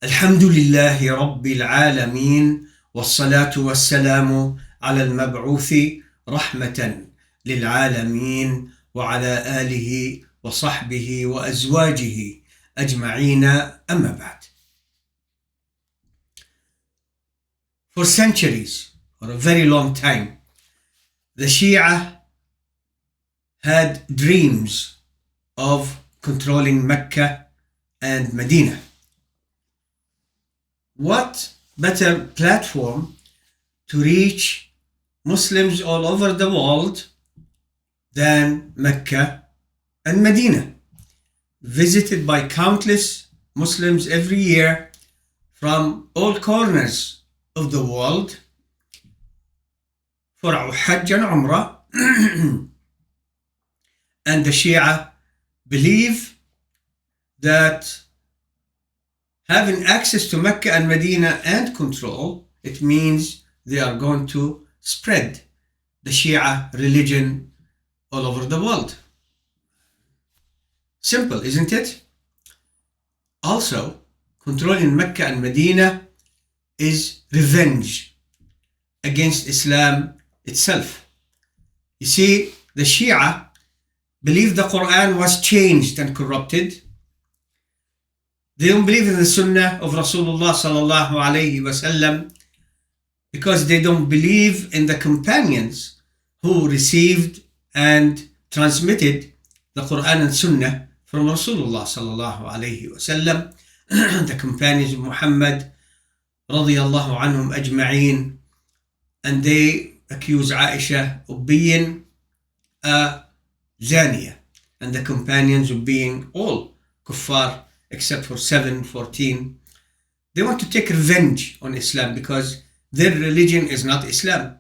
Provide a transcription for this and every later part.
الحمد لله رب العالمين والصلاة والسلام على المبعوث رحمة للعالمين وعلى آله وصحبه وأزواجه أجمعين أما بعد. For centuries, for a very long time, the Shia had dreams of controlling Mecca and Medina. What better platform to reach Muslims all over the world than Mecca and Medina, visited by countless Muslims every year from all corners of the world for Hajj and Umrah. And the Shia believe that having access to Mecca and Medina and control, it means they are going to spread the Shia religion all over the world. Simple, isn't it? Also, controlling Mecca and Medina is revenge against Islam itself. You see, the Shia believe the Quran was changed and corrupted. They don't believe in the Sunnah of Rasulullah sallallahu alayhi wasallam because they don't believe in the companions who received and transmitted the Quran and Sunnah from Rasulullah sallallahu alayhi wasallam, the companions of Muhammad radiyallahu anhum ajma'een, and they accuse Aisha of being a zaniya and the companions of being all kuffar except for 14. They want to take revenge on Islam because their religion is not Islam.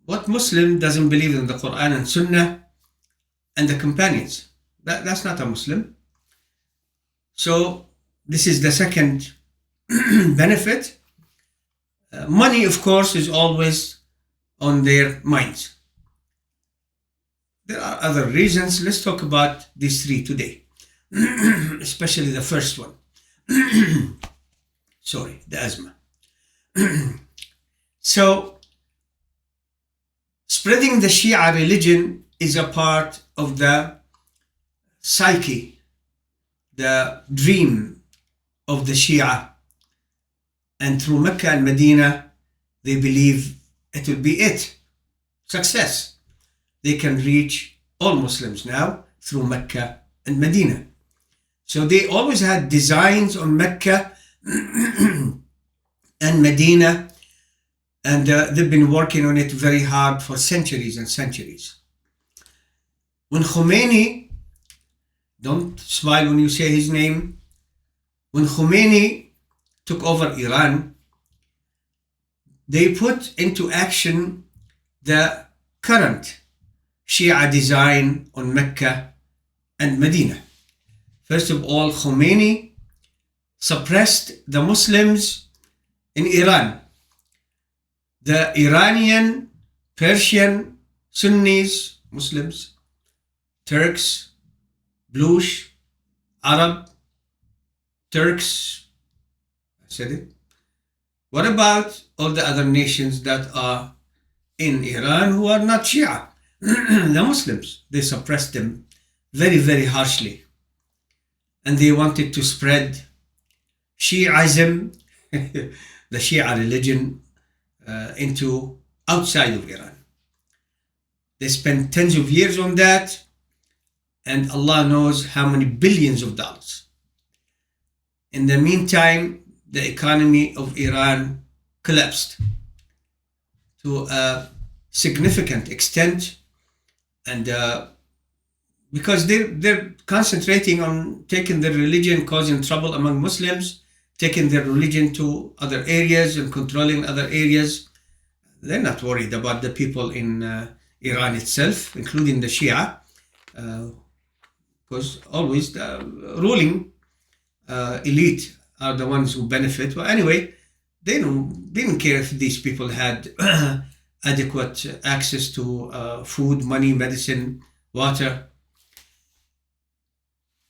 What Muslim doesn't believe in the Quran and Sunnah and the companions? That's not a Muslim. So this is the second benefit. Money, of course, is always on their minds. There are other reasons. Let's talk about these three today, especially the first one. Sorry, the asthma. So, spreading the Shia religion is a part of the psyche, the dream of the Shia. And through Mecca and Medina, they believe it will be it. Success. They can reach all Muslims now through Mecca and Medina. So they always had designs on Mecca and Medina, and they've been working on it very hard for centuries and centuries. When Khomeini, don't smile when you say his name, when Khomeini took over Iran, they put into action the current Shia design on Mecca and Medina. First of all, Khomeini suppressed the Muslims in Iran. The Iranian, Persian, Sunnis, Muslims, Turks, Blush, Arab, Turks, I said it. What about all the other nations that are in Iran who are not Shia? The Muslims, they suppressed them very, very harshly. And they wanted to spread Shi'ism, the Shia religion, into outside of Iran. They spent tens of years on that, and Allah knows how many billions of dollars. In the meantime, the economy of Iran collapsed to a significant extent, and because they're concentrating on taking their religion, causing trouble among Muslims, taking their religion to other areas and controlling other areas. They're not worried about the people in Iran itself, including the Shia, because always the ruling elite are the ones who benefit. Well, anyway, they didn't care if these people had adequate access to food, money, medicine, water.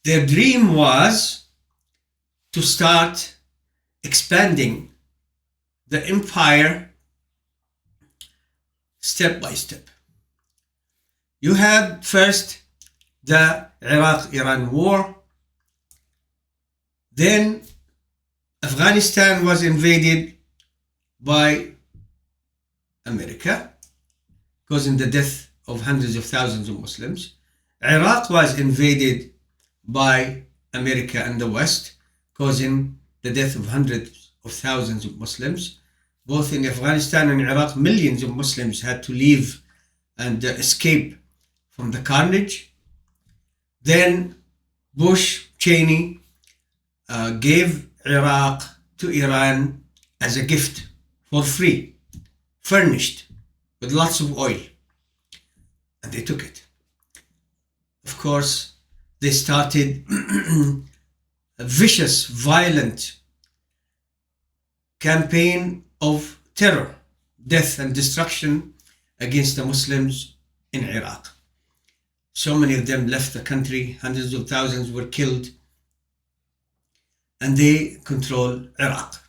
Their dream was to start expanding the empire step by step. You had first the Iraq-Iran war. Then Afghanistan was invaded by America, causing the death of hundreds of thousands of Muslims. Iraq was invaded by America and the West, causing the death of hundreds of thousands of Muslims. Both in Afghanistan and Iraq, millions of Muslims had to leave and escape from the carnage. Then Bush, Cheney gave Iraq to Iran as a gift for free, furnished with lots of oil, and they took it. Of course, they started a vicious, violent campaign of terror, death and destruction against the Muslims in Iraq. So many of them left the country, hundreds of thousands were killed, and they control Iraq.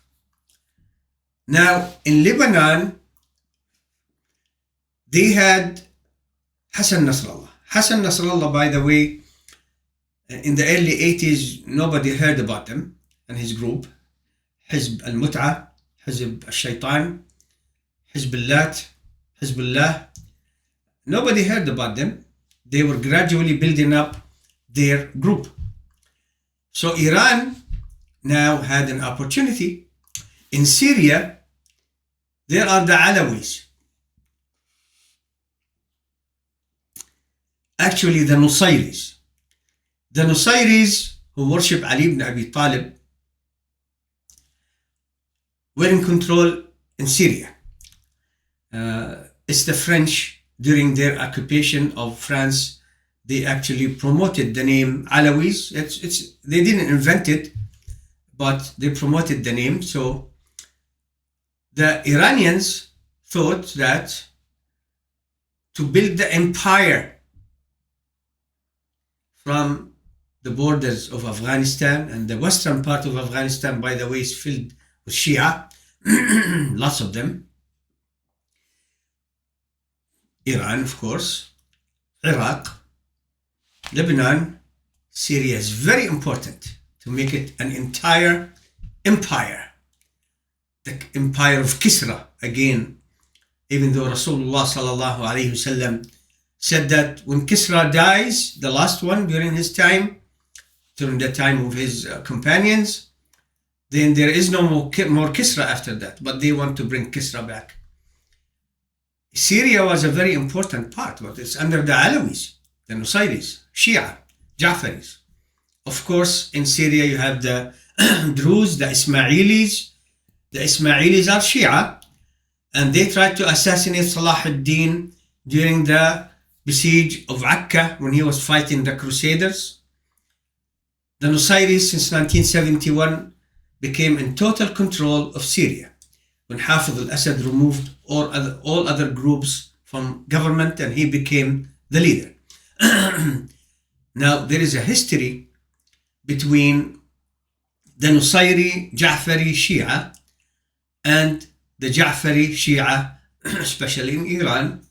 Now, in Lebanon, they had Hassan Nasrallah. Hassan Nasrallah, by the way, in the early 80s, nobody heard about them and his group. Hizb al-Mut'a, Hizb al-Shaytan, Hizbullah. Nobody heard about them. They were gradually building up their group. So Iran now had an opportunity. In Syria, there are the Alawis. Actually, the Nusayris. The Nusayris, who worship Ali ibn Abi Talib, were in control in Syria. It's the French, during their occupation of France, they actually promoted the name Alawis. They didn't invent it, but they promoted the name. So the Iranians thought that to build the empire from the borders of Afghanistan, and the western part of Afghanistan, by the way, is filled with Shia, lots of them. Iran, of course, Iraq, Lebanon, Syria is very important to make it an entire empire. The empire of Kisra, again, even though Rasulullah sallallahu alayhi wasallam said that when Kisra dies, the last one during his time, during the time of his companions, then there is no more Kisra after that, but they want to bring Kisra back. Syria was a very important part, but it's under the Alawis, the Nusayris, Shia, Ja'faris. Of course, in Syria you have the Druze, the Ismailis. The Ismailis are Shia, and they tried to assassinate Salah ad-Din during the besiege of Akka when he was fighting the Crusaders. The Nusayris, since 1971, became in total control of Syria when Hafez al-Assad removed all other groups from government and he became the leader. Now, there is a history between the Nusayri Ja'fari Shia and the Ja'fari Shia, especially in Iran.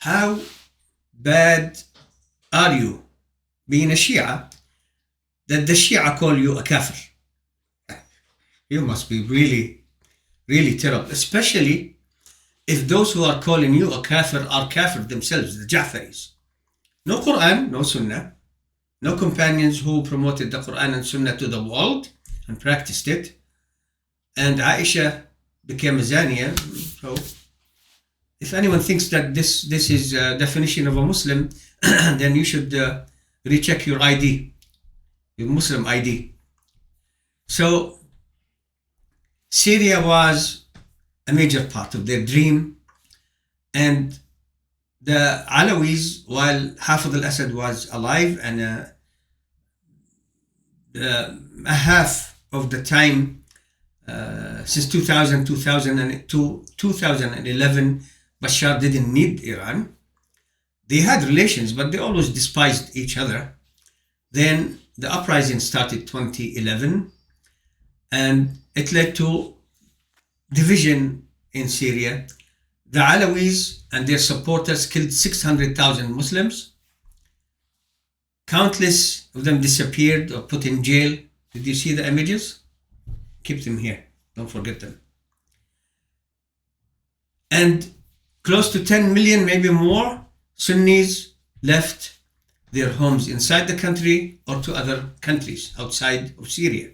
How bad are you being a Shia that the Shia call you a kafir? You must be really, really terrible, especially if those who are calling you a kafir are kafir themselves, the Ja'faris. No Quran, no Sunnah, no companions who promoted the Quran and Sunnah to the world and practiced it. And Aisha became a Zaniya. So if anyone thinks that this is a definition of a Muslim, then you should recheck your ID, your Muslim ID. So Syria was a major part of their dream, and the Alawis, while Hafez al-Assad was alive, and a half of the time since 2011, Bashar didn't need Iran. They had relations, but they always despised each other. Then the uprising started 2011, and it led to division in Syria. The Alawis and their supporters killed 600,000 Muslims. Countless of them disappeared or put in jail. Did you see the images? Keep them here. Don't forget them. And close to 10 million, maybe more, Sunnis left their homes inside the country or to other countries outside of Syria.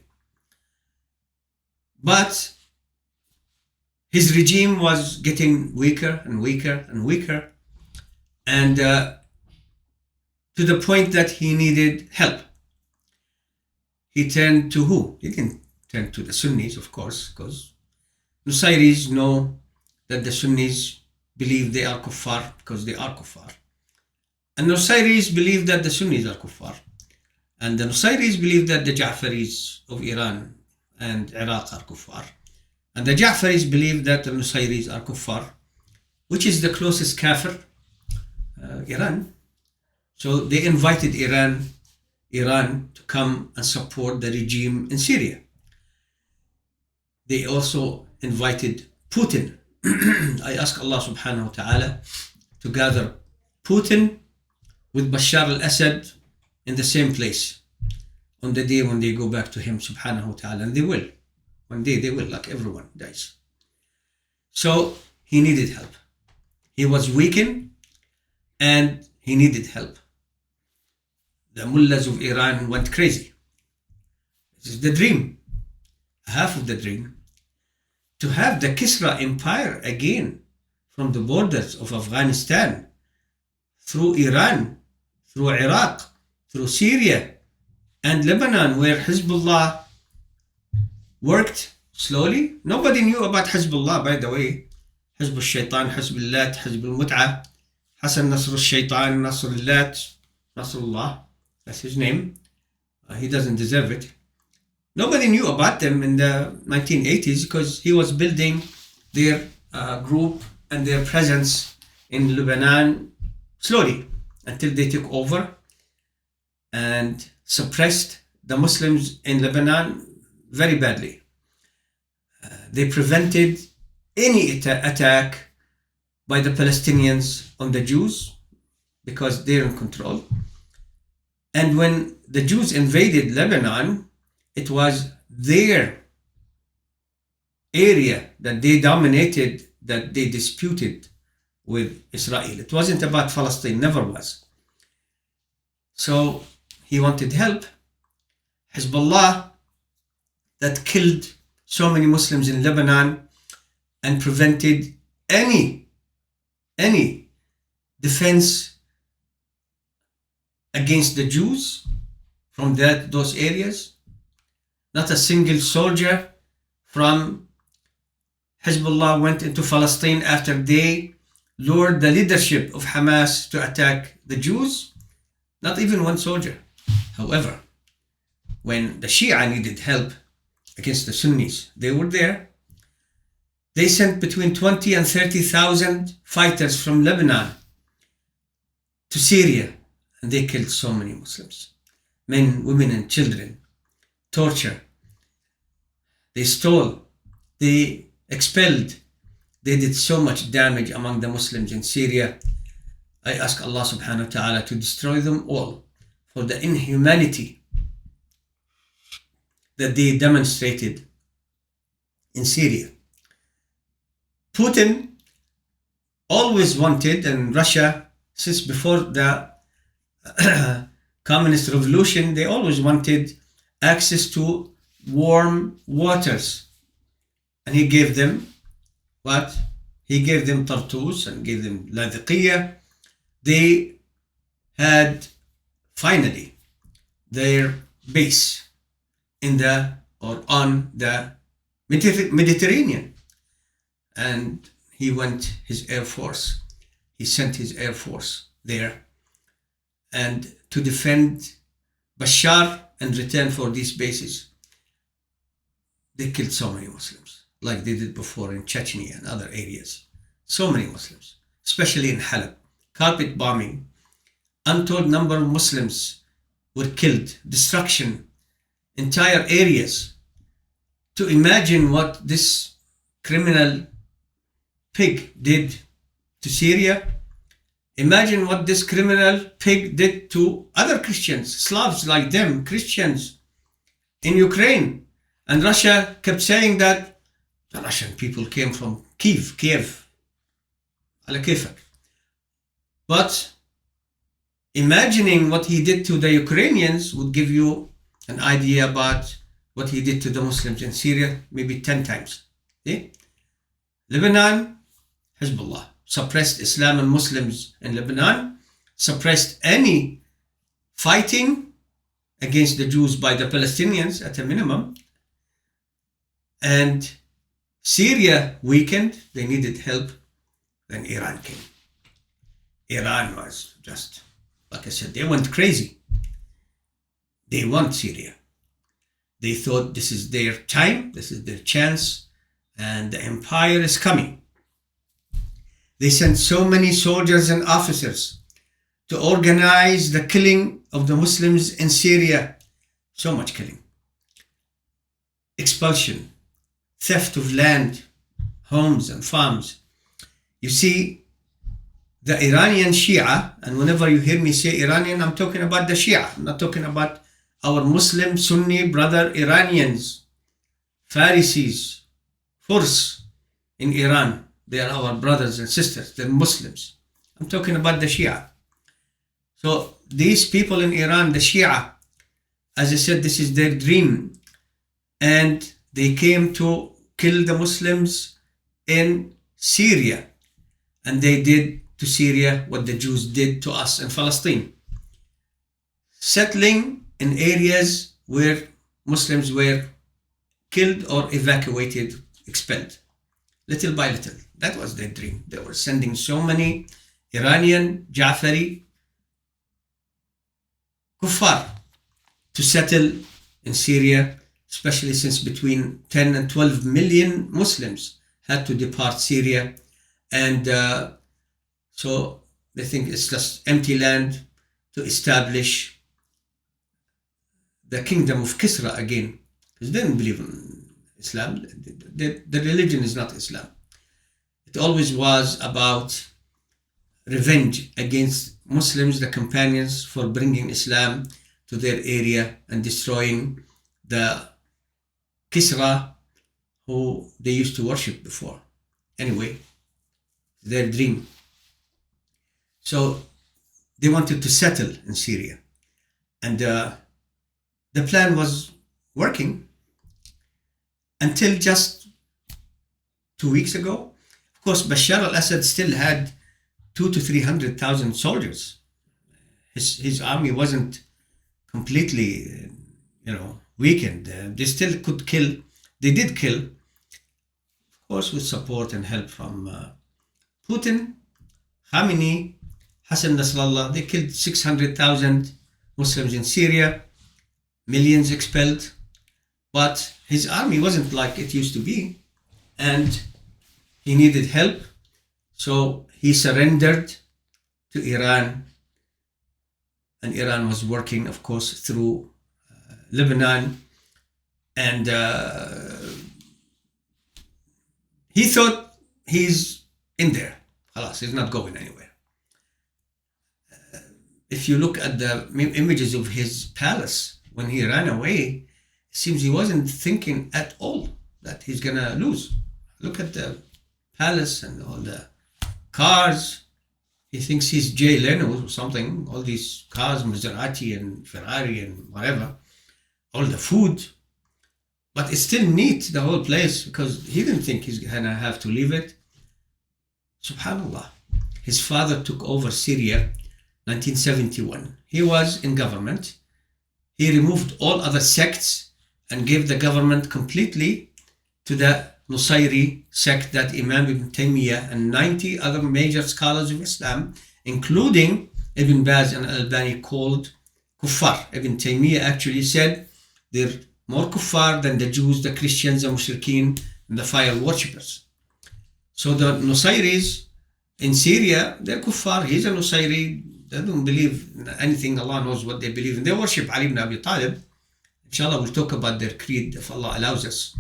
But his regime was getting weaker and weaker and weaker, and to the point that he needed help. He turned to who? He didn't turn to the Sunnis, of course, because Nusayris know that the Sunnis believe they are kuffar because they are kuffar. And Nusayris believe that the Sunnis are kuffar. And the Nusayris believe that the Ja'faris of Iran and Iraq are kuffar. And the Ja'faris believe that the Nusayris are kuffar, which is the closest kafir, Iran. So they invited Iran to come and support the regime in Syria. They also invited Putin. I ask Allah subhanahu wa ta'ala to gather Putin with Bashar al-Assad in the same place on the day when they go back to him subhanahu wa ta'ala, and they will. One day they will, like everyone dies. So he needed help. He was weakened and he needed help. The mullahs of Iran went crazy. This is the dream, half of the dream, to have the Kisra empire again from the borders of Afghanistan, through Iran, through Iraq, through Syria and Lebanon, where Hezbollah worked slowly. Nobody knew about Hezbollah, by the way. Hezb al-Shaytan, Hezb al-Lat, Hezb al-Mut'a, Hassan Nasr al-Shaytan, Nasr al-Lat, Nasrullah, that's his name. He doesn't deserve it. Nobody knew about them in the 1980s because he was building their group and their presence in Lebanon slowly until they took over and suppressed the Muslims in Lebanon very badly. They prevented any attack by the Palestinians on the Jews because they're in control. And when the Jews invaded Lebanon, it was their area that they dominated, that they disputed with Israel. It wasn't about Palestine, never was. So he wanted help. Hezbollah, that killed so many Muslims in Lebanon and prevented any defense against the Jews from those areas. Not a single soldier from Hezbollah went into Palestine after they lured the leadership of Hamas to attack the Jews. Not even one soldier. However, when the Shia needed help against the Sunnis, they were there. They sent between 20 and 30,000 fighters from Lebanon to Syria, and they killed so many Muslims. Men, women, and children. Torture. They stole. They expelled. They did so much damage among the Muslims in Syria. I ask Allah subhanahu wa ta'ala to destroy them all for the inhumanity that they demonstrated in Syria. Putin always wanted, and Russia, since before the communist revolution, they always wanted access to warm waters. And he gave them what? He gave them Tartus and gave them Ladiqiyah. They had finally their base on the Mediterranean. And he went his air force. He sent his air force there and to defend Bashar in return for these bases. They killed so many Muslims, like they did before in Chechnya and other areas. So many Muslims, especially in Halab. Carpet bombing. Untold number of Muslims were killed, destruction, entire areas. To imagine what this criminal pig did to Syria, imagine what this criminal pig did to other Christians, Slavs like them, Christians in Ukraine. And Russia kept saying that the Russian people came from Kiev, ala kifak. But imagining what he did to the Ukrainians would give you an idea about what he did to the Muslims in Syria, maybe 10 times. See? Lebanon, Hezbollah suppressed Islam and Muslims in Lebanon, suppressed any fighting against the Jews by the Palestinians at a minimum. And Syria weakened, they needed help, then Iran came. Iran was just, like I said, they went crazy. They want Syria. They thought this is their time, this is their chance, and the empire is coming. They sent so many soldiers and officers to organize the killing of the Muslims in Syria. So much killing. Expulsion, theft of land, homes and farms. You see, the Iranian Shia, and whenever you hear me say Iranian, I'm talking about the Shia. I'm not talking about our Muslim Sunni brother Iranians, Pharisees, Furs in Iran. They are our brothers and sisters. They're Muslims. I'm talking about the Shia. So these people in Iran, the Shia, as I said, this is their dream. And they came to kill the Muslims in Syria. And they did to Syria what the Jews did to us in Palestine. Settling in areas where Muslims were killed or evacuated, expelled, little by little. That was their dream. They were sending so many Iranian, Ja'fari, kuffar to settle in Syria, especially since between 10 and 12 million Muslims had to depart Syria. And so they think it's just empty land to establish the kingdom of Kisra again, because they didn't believe in Islam. The religion is not Islam. It always was about revenge against Muslims, the companions, for bringing Islam to their area and destroying the Kisra who they used to worship before. Anyway, their dream. So they wanted to settle in Syria. And the plan was working until just 2 weeks ago. Of course, Bashar al-Assad still had 200,000 to 300,000 soldiers. His army wasn't completely, weakened. They still could kill. They did kill, of course, with support and help from Putin, Khamenei, Hassan Nasrallah. They killed 600,000 Muslims in Syria, millions expelled. But his army wasn't like it used to be, and he needed help. So he surrendered to Iran, and Iran was working, of course, through Lebanon. And he thought he's in there. Khalas, he's not going anywhere. If you look at the images of his palace when he ran away, it seems he wasn't thinking at all that he's gonna lose. Look at the palace and all the cars. He thinks he's Jay Leno or something. All these cars, Maserati and Ferrari and whatever. All the food. But it's still neat, the whole place, because he didn't think he's gonna have to leave it. Subhanallah. His father took over Syria 1971. He was in government. He removed all other sects and gave the government completely to the Nusayri sect that Imam Ibn Taymiyyah and 90 other major scholars of Islam, including Ibn Baz and Al-Albani, called kuffar. Ibn Taymiyyah actually said they're more kuffar than the Jews, the Christians, the Mushrikeen, and the fire worshippers. So the Nusayris in Syria, they're kuffar. He's a Nusayri. They don't believe in anything. Allah knows what they believe in. They worship Ali ibn Abi Talib. Inshallah, we'll talk about their creed if Allah allows us.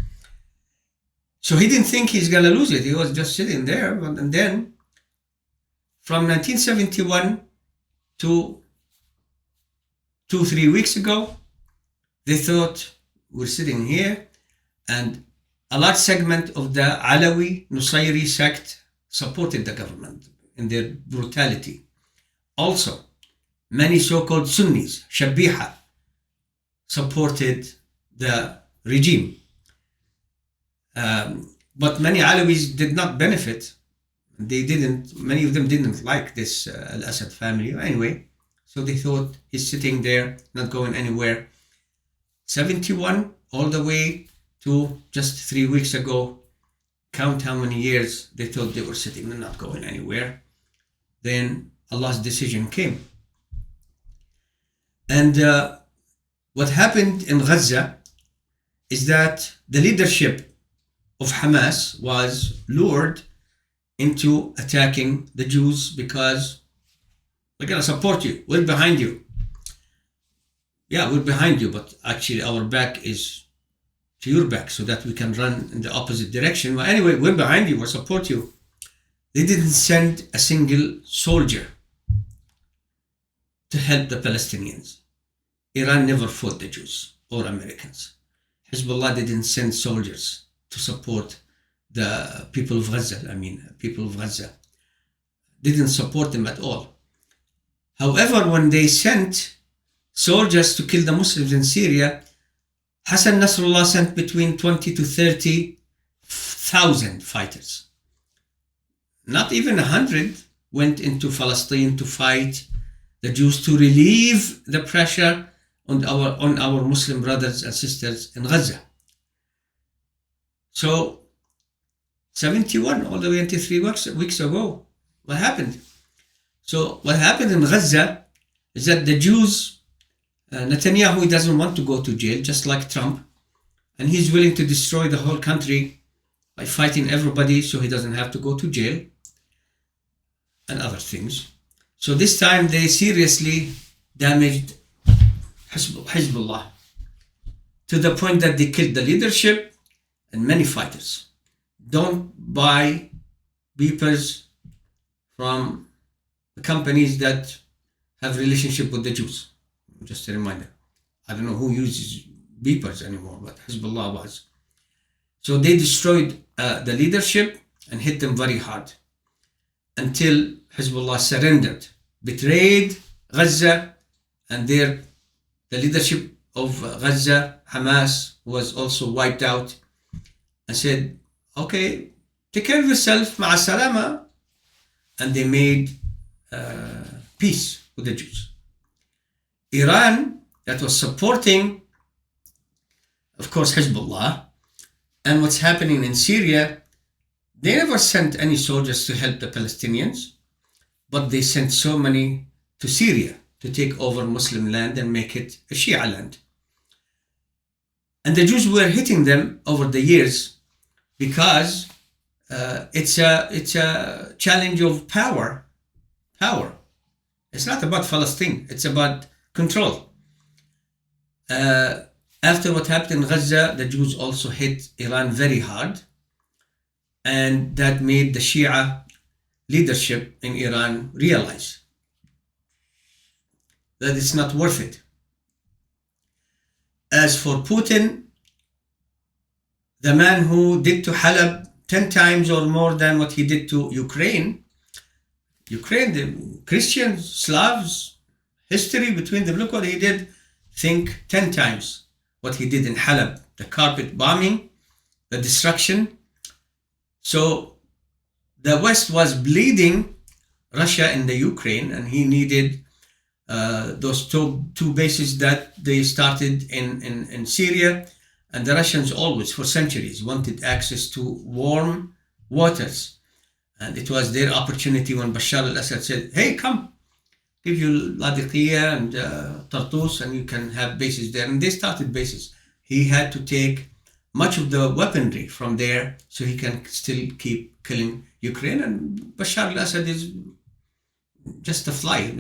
So he didn't think he's going to lose it. He was just sitting there. And then from 1971 to 2-3 weeks ago, they thought, we're sitting here, and a large segment of the Alawi Nusayri sect supported the government in their brutality. Also, many so-called Sunnis, Shabiha, supported the regime. But many Alawis did not benefit. Many of them didn't like this Al-Assad family. Anyway, so they thought he's sitting there, not going anywhere. 71 all the way to just 3 weeks ago. Count how many years they thought they were sitting and not going anywhere. Then Allah's decision came. And what happened in Gaza is that the leadership of Hamas was lured into attacking the Jews because we're going to support you. We're behind you. Yeah, we're behind you, but actually our back is to your back so that we can run in the opposite direction. Well, anyway, we're behind you. We'll support you. They didn't send a single soldier to help the Palestinians. Iran never fought the Jews or Americans. Hezbollah didn't send soldiers to support the people of Gaza. People of Gaza didn't support them at all. However, when they sent soldiers to kill the Muslims in Syria, Hassan Nasrallah sent between 20 to 30,000 fighters. Not even 100 went into Palestine to fight the Jews to relieve the pressure on our Muslim brothers and sisters in Gaza. So 71 all the way until 3 weeks ago, what happened? So what happened in Gaza is that the Jews, Netanyahu, he doesn't want to go to jail, just like Trump, and he's willing to destroy the whole country by fighting everybody so he doesn't have to go to jail and other things. So this time they seriously damaged Hezbollah to the point that they killed the leadership and many fighters. Don't buy beepers from the companies that have relationship with the Jews. Just a reminder. I don't know who uses beepers anymore, but Hezbollah was. So they destroyed the leadership and hit them very hard until Hezbollah surrendered, betrayed Gaza, and the leadership of Gaza, Hamas, was also wiped out, and said, okay, take care of yourself, ma'a salama, and they made peace with the Jews. Iran, that was supporting, of course, Hezbollah, and what's happening in Syria, they never sent any soldiers to help the Palestinians, but they sent so many to Syria to take over Muslim land and make it a Shia land. And the Jews were hitting them over the years because it's a challenge of power. It's not about Palestine. It's about control. After what happened in Gaza, the Jews also hit Iran very hard, and that made the Shia leadership in Iran realize that it's not worth it. As for Putin, the man who did to Halab 10 times or more than what he did to Ukraine, the Christians, Slavs, history between them, look what he did, think 10 times what he did in Halab, the carpet bombing, the destruction. So the West was bleeding Russia in the Ukraine, and he needed those two bases that they started in Syria. And the Russians always, for centuries, wanted access to warm waters. And it was their opportunity when Bashar al-Assad said, hey, come, give you Ladiqiyah and Tartus, and you can have bases there. And they started bases. He had to take much of the weaponry from there so he can still keep killing Ukraine. And Bashar al-Assad is just a fly.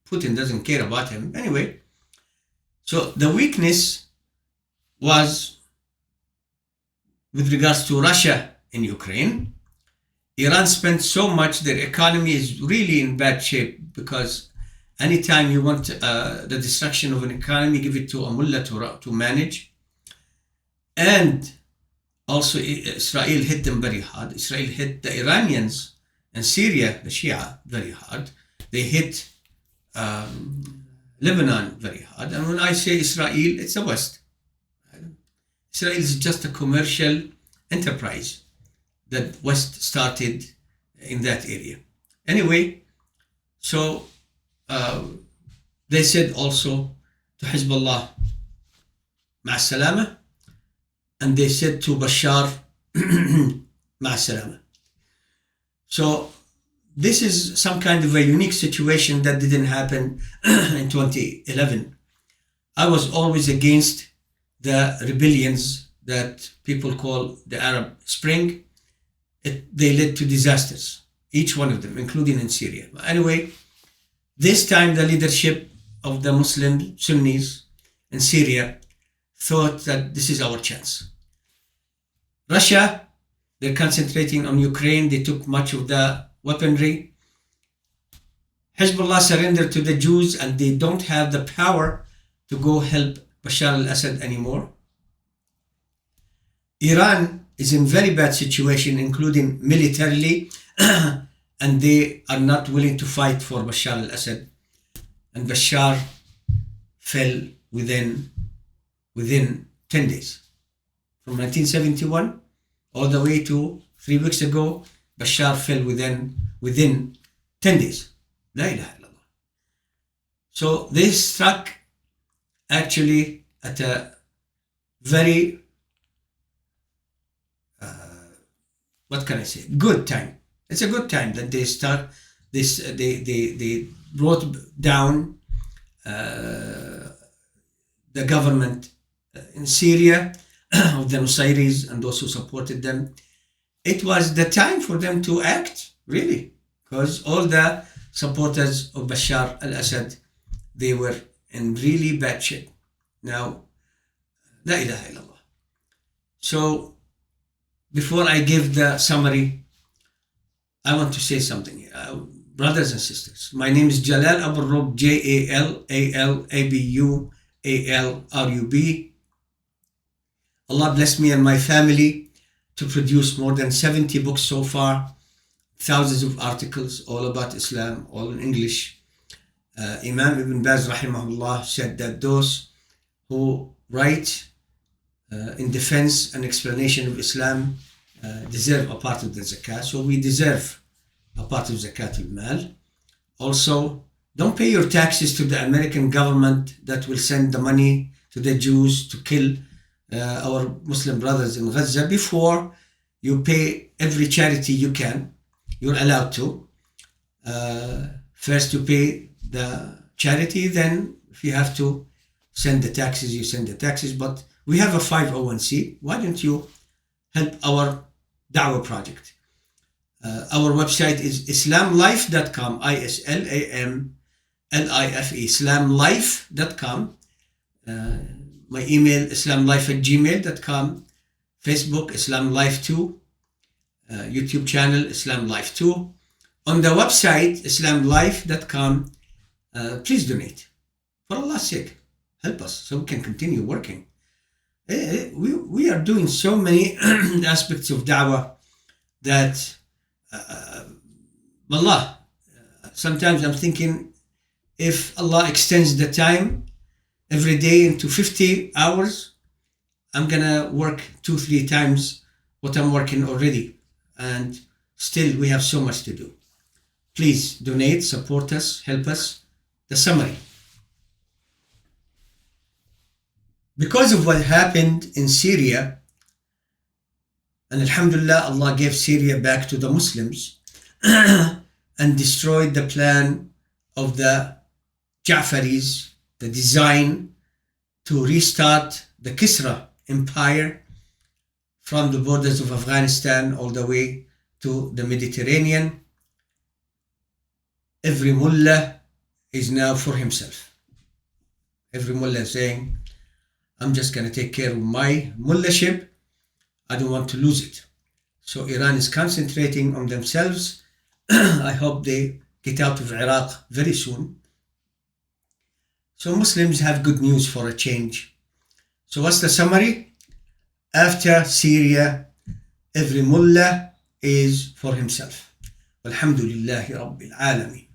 Putin doesn't care about him. Anyway, so the weakness was with regards to Russia in Ukraine. Iran spent so much, their economy is really in bad shape, because anytime you want the destruction of an economy, give it to a mullah to manage. And also Israel hit them very hard. Israel hit the Iranians and Syria, the Shia, very hard. They hit Lebanon very hard. And when I say Israel, it's the West. Israel is just a commercial enterprise that West started in that area. Anyway, so they said also to Hezbollah, مع السلامة, and they said to Bashar, مع السلامة. So this is some kind of a unique situation that didn't happen in 2011. I was always against the rebellions that people call the Arab Spring. They led to disasters, each one of them, including in Syria. Anyway, this time the leadership of the Muslim Sunnis in Syria thought that this is our chance. Russia, they're concentrating on Ukraine. They took much of the weaponry. Hezbollah surrendered to the Jews, and they don't have the power to go help Bashar al-Assad anymore. Iran is in very bad situation, including militarily, and they are not willing to fight for Bashar al-Assad. And Bashar fell within 10 days. From 1971 all the way to 3 weeks ago, Bashar fell within 10 days. La ilaha illallah. So they struck actually at a very what can I say? Good time. It's a good time that they start this. They brought down the government in Syria of the Nusayris and those who supported them. It was the time for them to act, really, because all the supporters of Bashar al-Assad, they were in really bad shape. Now, la ilaha illallah. So, before I give the summary, I want to say something here. Brothers and sisters, my name is Jalal Abualrub, Jalalabualrub. Allah bless me and my family to produce more than 70 books so far, thousands of articles, all about Islam, all in English. Imam Ibn Baz rahimahullah said that those who write in defense and explanation of Islam deserve a part of the zakat. So we deserve a part of zakat al-mal. Also, don't pay your taxes to the American government that will send the money to the Jews to kill our Muslim brothers in Gaza. Before you pay every charity you can, you're allowed to. First you pay the charity, then if you have to send the taxes, you send the taxes. But we have a 501c. Why don't you help our da'wah project? Our website is islamlife.com, ISLAMLIFE, islamlife.com. My email, islamlife@gmail.com. Facebook, islamlife2. YouTube channel, islamlife2. On the website, islamlife.com, please donate. For Allah's sake, help us so we can continue working. We are doing so many aspects of da'wah that, wallah, sometimes I'm thinking if Allah extends the time every day into 50 hours, I'm gonna work 2-3 times what I'm working already. And still we have so much to do. Please donate, support us, help us. The summary. Because of what happened in Syria, and alhamdulillah, Allah gave Syria back to the Muslims and destroyed the plan of the Ja'faris, the design to restart the Kisra empire from the borders of Afghanistan all the way to the Mediterranean. every mullah is now for himself. Every mullah is saying, I'm just going to take care of my mullahship. I don't want to lose it. So Iran is concentrating on themselves. I hope they get out of Iraq very soon. So Muslims have good news for a change. So what's the summary? After Syria, every mullah is for himself. Walhamdulillahi Rabbil Alameen.